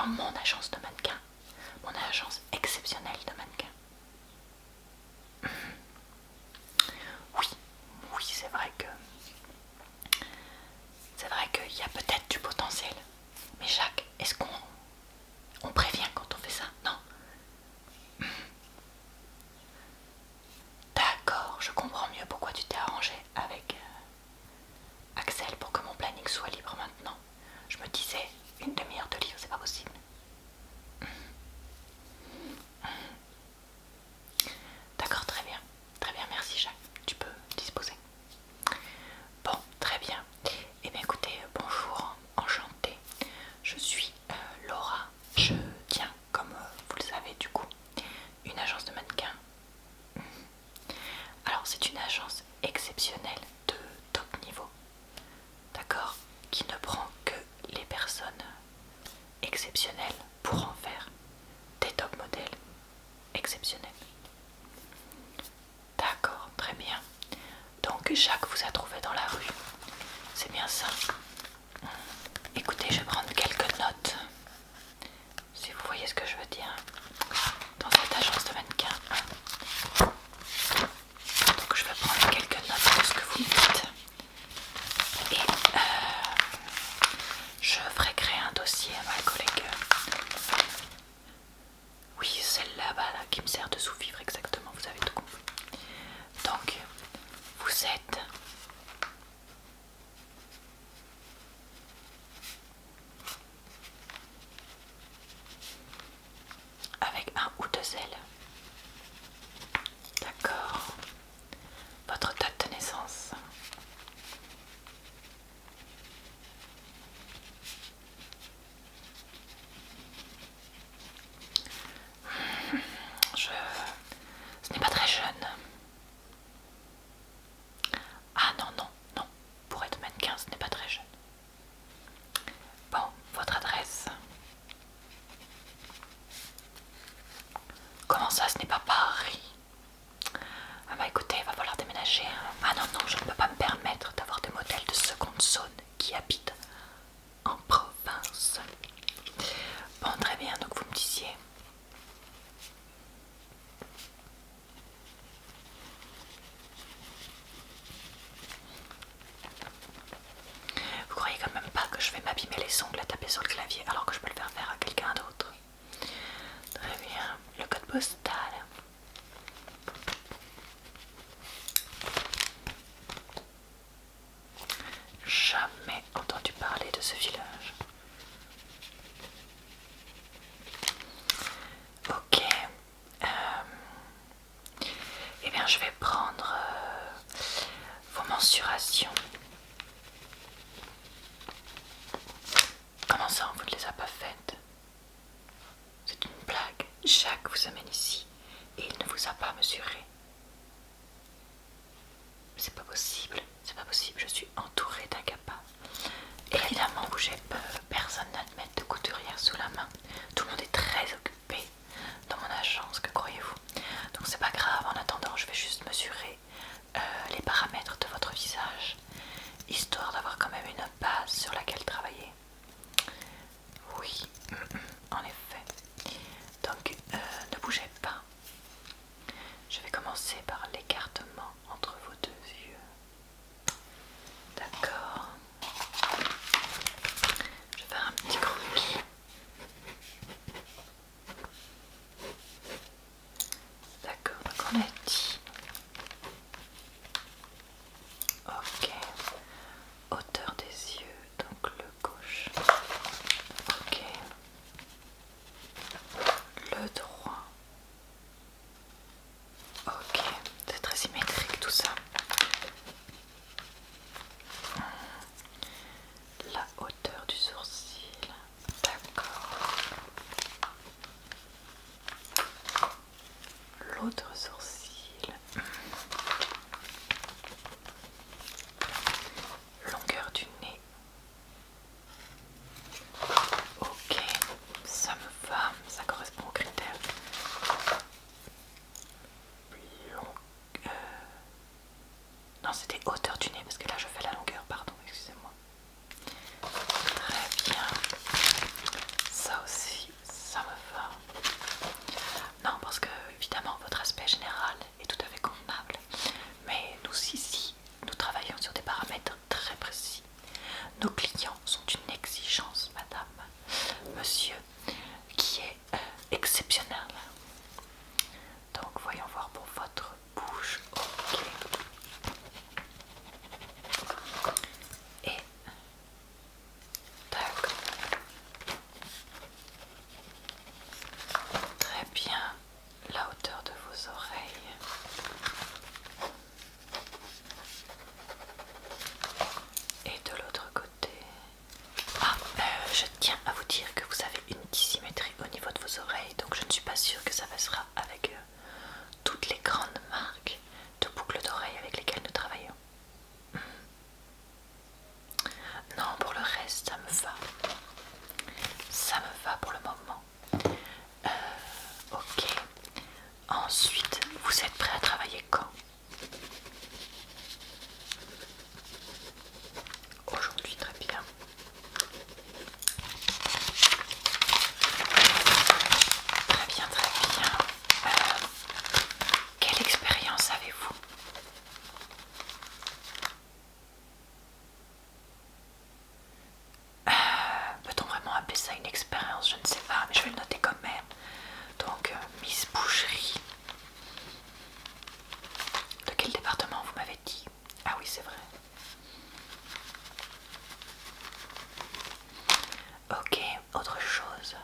dans mon agence de mannequins, mon agence exceptionnelle de mannequins. Oui, oui, c'est vrai qu'il y a peut-être du potentiel. Mais Jacques, est-ce qu'on prévient quand on fait ça? Non. D'accord, je comprends mieux pourquoi tu t'es arrangé avec Axel pour que mon planning soit libre maintenant. Je me disais, une demi-heure de livre, c'est pas possible. D'accord, très bien, merci Jacques, tu peux disposer. Bon, très bien. Eh bien écoutez, bonjour, enchantée. Je suis Laura. Je tiens, comme vous le savez du coup, une agence de mannequins. Alors c'est une agence exceptionnelle de top niveau, d'accord, qui ne prend que les personnes exceptionnelles pour en faire des top modèles exceptionnels. D'accord, très bien. Donc Jacques vous a trouvé dans la rue, c'est bien ça? Écoutez, je vais prendre quelques notes, si vous voyez ce que je veux dire, dans cette agence de mannequins. Donc je vais prendre quelques notes de ce que vous me dites. Et je ferai créer un dossier à ma collègue. Oui, celle-là là, qui me sert de sous-fifre exactement, vous avez tout compris. Donc, vous êtes avec un ou deux L. D'accord. Votre date de naissance. Ce n'est pas très jeune. Ah non, non, non. Pour être mannequin, ce n'est pas très jeune. Bon, votre adresse. Comment ça, ce n'est pas Paris? Ah bah écoutez, il va falloir déménager. Ah non, non, je ne peux pas me permettre d'avoir des modèles de seconde zone qui habitent en province. Bon, très bien, donc vous me disiez. Vous croyez quand même pas que je vais m'abîmer les ongles à taper sur le clavier alors que je peux le faire à quelqu'un d'autre? Très bien, le code postal. Jamais entendu parler de ce village. Ok. Eh bien, je vais prendre vos mensurations. Comment ça, on vous ne les a pas faites? C'est une blague. Jacques vous amène ici et il ne vous a pas mesuré. C'est pas possible, je suis entourée d'incapables. Évidemment, bougez pas, personne n'a de mettre de couturière sous la main. Tout le monde est très occupé dans mon agence, que croyez-vous? Donc c'est pas grave, en attendant, je vais juste mesurer les paramètres de votre visage, histoire d'avoir quand même une base sur laquelle travailler. Oui, en effet. Donc ne bougez pas. Je vais commencer par l'écartement entre vos deux yeux. D'accord. Je vais faire un petit croquis. D'accord, donc on a dit. Ok. Hauteur des yeux, donc le gauche. Ok. Le droit. Ok, c'est très symétrique tout ça. La hauteur du sourcil. D'accord. L'autre sourcil. Longueur du nez. Ok, ça me va, ça correspond aux critères. Non, c'était hauteur du nez parce que là je fais la longueur, pardon, excusez-moi. Très bien. Ça aussi. Ensuite, vous êtes prêt à travailler quand? Aujourd'hui, très bien. Très bien, très bien. Quelle expérience avez-vous? Peut-on vraiment appeler ça une expérience? Je ne sais pas, mais je vais le noter quand même. Donc, Miss Boucherie. De quel département vous m'avez dit? Ah oui, c'est vrai. Ok, autre chose.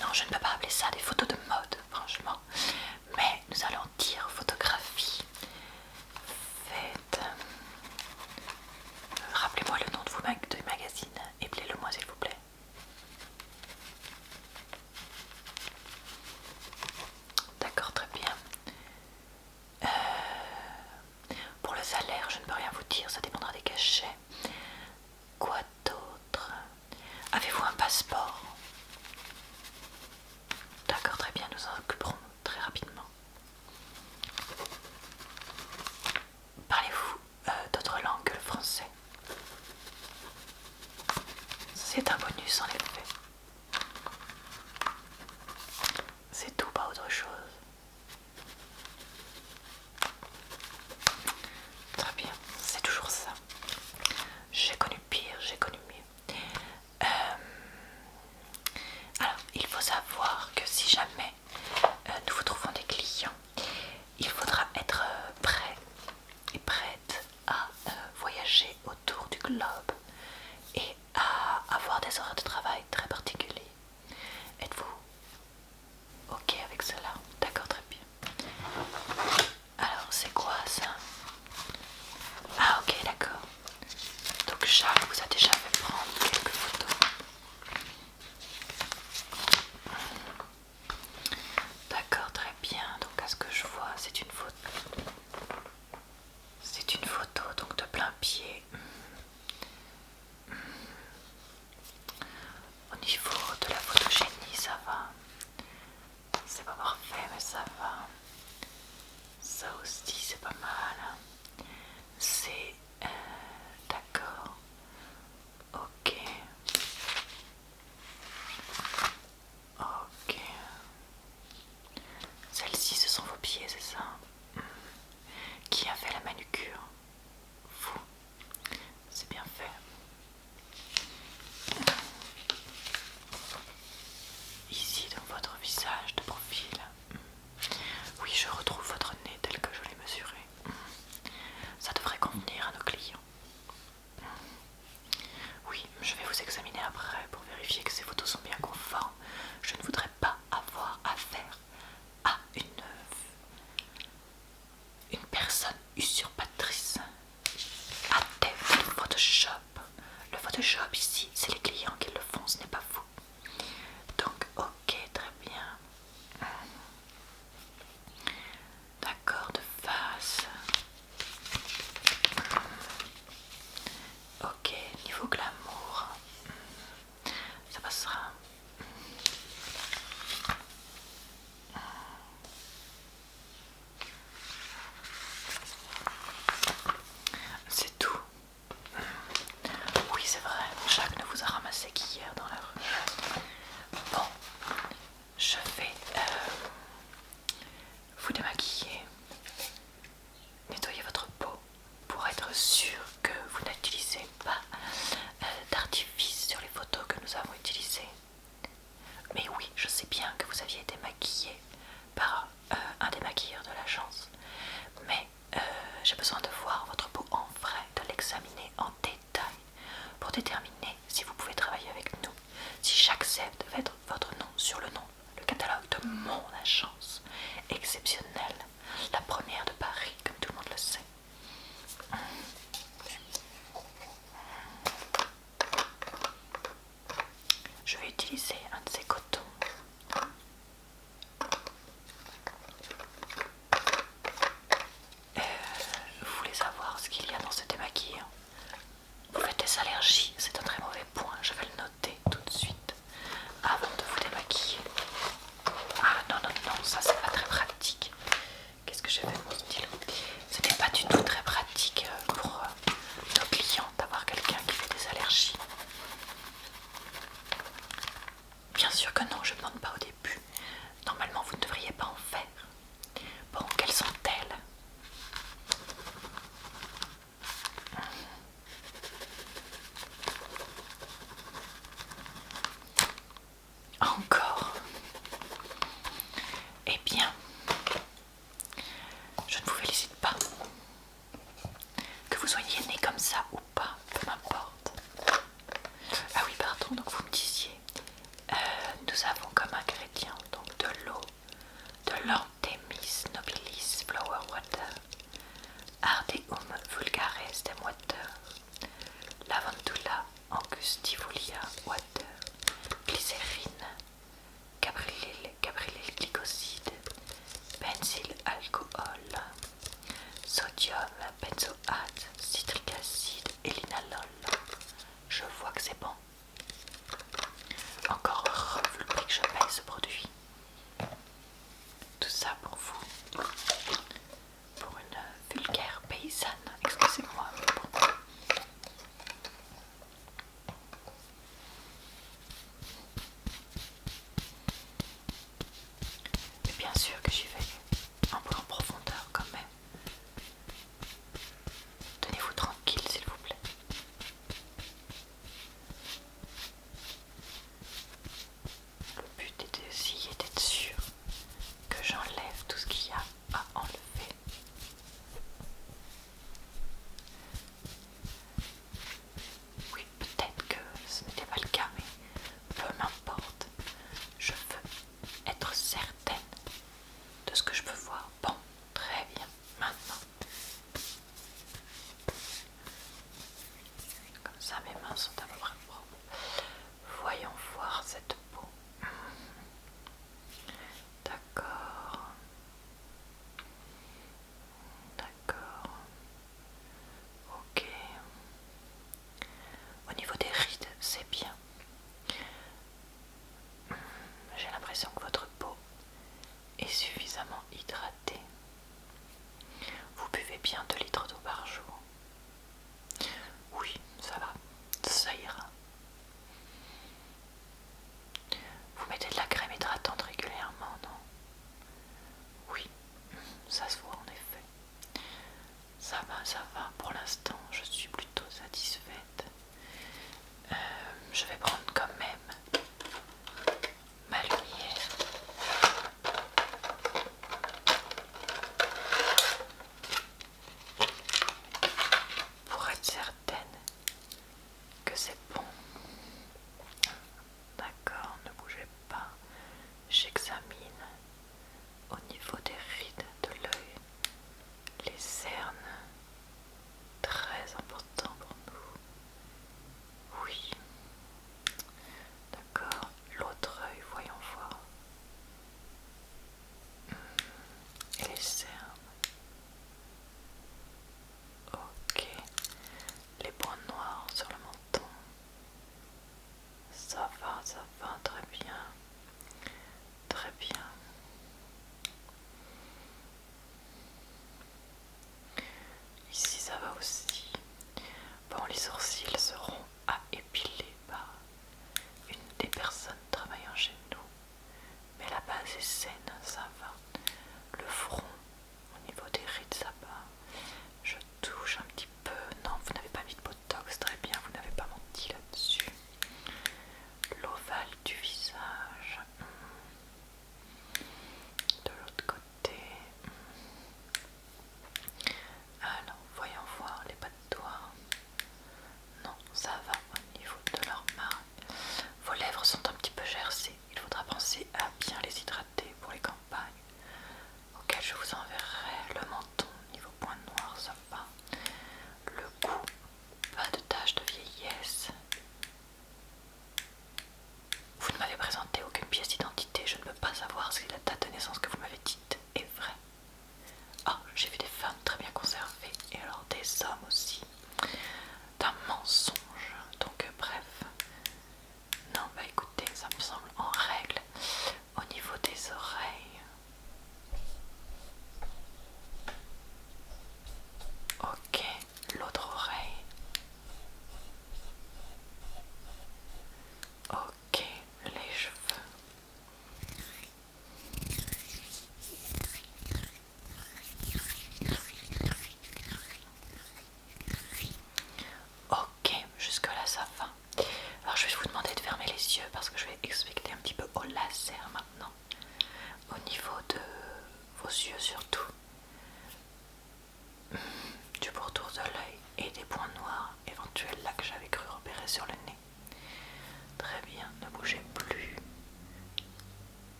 Non, je ne peux pas appeler ça des photos de mode, franchement. Mais nous allons dire photographie. Faites. Rappelez-moi le nom de vos magazines. Appelez-le-moi s'il vous plaît. D'accord, très bien. Pour le salaire, je ne peux rien vous dire, ça dépendra des cachets. Quoi d'autre? Avez-vous un passeport? D'accord, très bien, nous en occuperons très rapidement. Parlez-vous d'autres langues que le français? C'est un bonus en effet. C'est tout, pas autre chose. Très bien, c'est toujours ça. J'ai connu pire, j'ai connu mieux. Alors, il faut savoir que si jamais nous vous trouvons des clients, il faudra être prêt et prête à voyager autour du globe et à avoir des horaires de travail très particuliers. Êtes-vous ok avec cela? D'accord, très bien. Alors, c'est quoi ça? Ah ok, d'accord. Donc Charles vous a déjà fait prendre quelques photos. D'accord, très bien. Donc à ce que je vois, c'est une photo. C'est une photo donc de plein pied. Au niveau de la photogénie, ça va. C'est pas parfait, mais ça va. Ça aussi, c'est pas mal. C'est d'accord. Ok. Ok. Celle-ci, ce sont vos pieds, c'est ça? Qui a fait la manucure? Vous. C'est bien fait. Ici, dans votre visage de profil. Oui, je retrouve votre nez tel que je l'ai mesuré. Ça devrait convenir à nos clients. Oui, je vais vous examiner après pour vérifier que ces photos sont bien conformes. Je ne voudrais pas avoir affaire à une personne usurpatrice à tête de Photoshop. Le Photoshop ici, c'est les clients qui le font, ce n'est pas vous. Donc, ok, très bien. D'accord, de face. Ok, niveau glamour, ça passera. C'est tout. Oui, c'est vrai, Jacques ne vous a ramassé qu'hier dans la rue. Bon, je vais vous démaquiller, nettoyer votre peau pour être sûr que vous n'utilisez pas d'artifice sur les photos que nous avons utilisées. Mais oui, je sais bien que vous aviez été maquillé par un des maquilleurs de l'agence. Mais j'ai besoin de voir votre peau en vrai, de l'examiner en détail pour déterminer si vous pouvez travailler avec nous. Si j'accepte de mettre votre nom sur le catalogue de mon agence exceptionnelle, la première de Paris, comme tout le monde le sait. Je vais utiliser un de ces cotons. Vous voulez savoir ce qu'il y a dans ce démaquillant? Vous faites des allergies, c'est un très mauvais point, je vais le noter tout de suite avant de vous sûr que non, je ne demande pas au début. Normalement, vous ne devriez pas en faire. Bon, quelles sont-elles? Encore? Eh bien, je ne vous félicite pas. Que vous soyez né comme ça ou pas, peu m'importe. Ah oui, pardon, donc vous me disiez, nous avons comme ingrédients donc de l'eau, de l'Anthemis nobilis flower water, Ardeum vulgaris dem water, Lavandula angustifolia water, glycérine, Gabriel glycoside, benzyl alcool, sodium benzoate, citrique acide et linalol. Je vois que c'est bon. Encore heureux, vu le prix que je paye.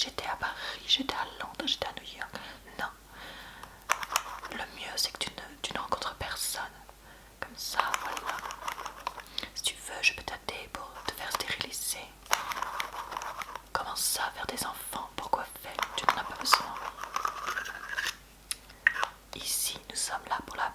j'étais à Paris, j'étais à Londres, j'étais à New York. Non. Le mieux, c'est que tu ne rencontres personne. Comme ça, voilà. Si tu veux, je peux t'aider pour te faire stériliser. Comment ça, faire des enfants? Pourquoi faire? Tu n'en as pas besoin. Ici, nous sommes là pour la